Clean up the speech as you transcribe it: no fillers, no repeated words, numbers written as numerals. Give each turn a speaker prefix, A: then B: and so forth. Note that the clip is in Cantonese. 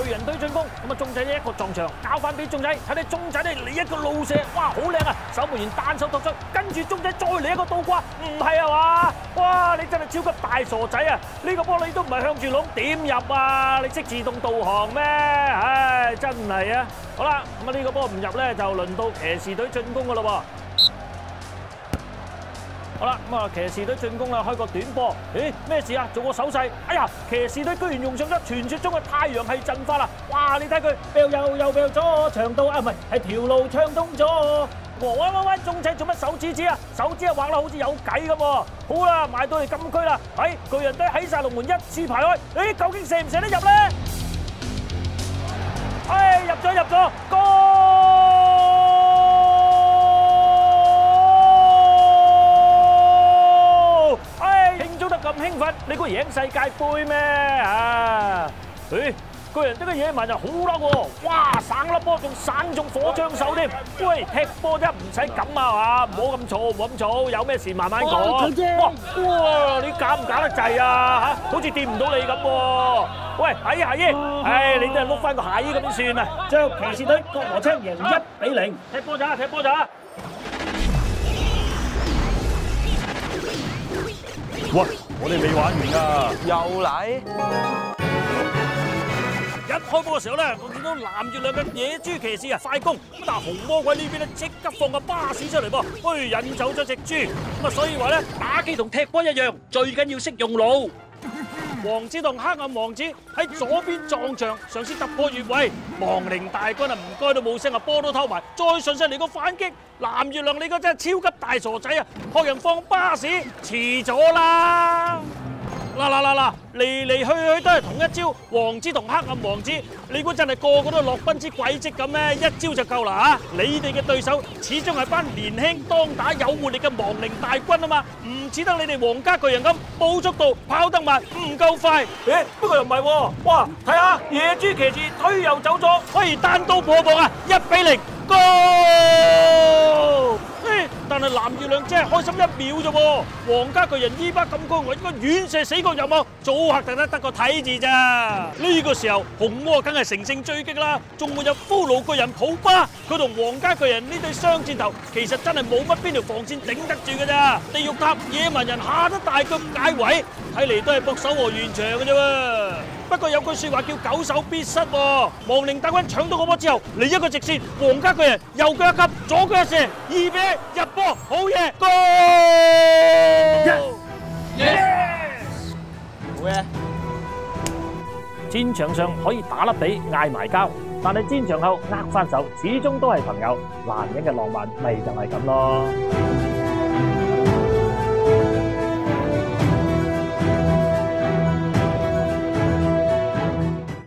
A: 巨人隊進攻，咁啊鐘仔呢一個撞牆，交翻俾鐘仔，睇睇鐘仔咧嚟一個怒射，哇好靚啊！守門員單手突出，跟住鐘仔再嚟一個倒掛，唔係啊嘛？哇！你真係超級大傻仔啊！呢個波你都唔係向住籠，點入啊？你識自動導航咩？唉，真係啊！好啦，咁啊呢個波唔入咧，就輪到騎士隊進攻噶咯喎。好啦，咁啊騎士隊進攻啦，開個短波。咦，咩事啊？做個手勢。哎呀，騎士隊居然用上咗傳説中嘅太陽系陣法啦！哇，你睇佢飆又飆咗長度啊，唔係，係條路暢通咗。喂，鐘仔做乜手指指啊？手指啊畫得好似有計咁喎。好啦，埋到嚟禁區啦。喺巨人隊喺晒龍門一字排開。誒，究竟射唔射得入咧？哎，入咗，goal！咁興奮，你估贏世界盃咩啊？誒，巨人隊嘅野蠻就好嬲喎！哇，省粒波仲省中火槍手添。喂，踢波啫，唔使咁啊嘛，唔好咁嘈，唔好咁嘈，有咩事慢慢講。哇，你搞唔搞得滯啊？嚇，好似掂唔到你咁喎。喂，夏姨，唉，你都係碌翻個夏姨咁先算啊！將騎士隊角羅槍贏1-0。踢波咋？喂，我哋未玩完啊！
B: 又嚟！
A: 一開波嘅時候咧，我見到藍月亮嘅野豬騎士啊快攻，但係紅魔鬼呢邊咧即刻放個巴士出嚟噃，喂引走咗隻豬。咁啊，所以話咧打機同踢波一樣，最緊要識用腦。王子同黑暗王子喺左邊撞牆，嘗試突破越位。亡靈大軍啊，唔該都冇聲啊，波都偷埋，再順勢嚟個反擊。藍月亮你個真係超級大傻仔啊！學人放巴士，遲咗啦！嗱，嚟去都係同一招，王子同黑暗王子，你估真係個個都落賓之軌跡咁咩？一招就夠啦嚇！你哋嘅對手始終係班年輕當打有活力嘅亡靈大軍啊嘛，唔似得你哋皇家巨人咁冇速度，跑得慢，唔夠快。誒，不過又唔係喎，哇！睇下野豬騎士推又走咗，可以單刀破網啊！1-0，高！但係藍月亮真係開心1秒啫喎，皇家巨人依巴咁高，我應該遠射死角入網，早嚇得個睇字咋。呢個時候紅魔梗係乘勝追擊啦，仲會有俘虜巨人普巴，佢同皇家巨人呢對雙箭頭，其實真係冇乜邊條防線頂得住㗎咋。地獄塔野蠻人下得大腳解圍，睇嚟都係搏手和完場㗎啫喎。不過有句説話叫久守必失喎，亡靈大軍搶到個波之後，嚟一個直線，皇家巨人右腳一急，左腳一射，2-1入波，好嘢 ，Go！ Yes！
B: 好嘢！
A: 戰場上可以打甩比嗌埋交，但係戰場後握翻手，始終都係朋友。男人嘅浪漫咪就係咁咯。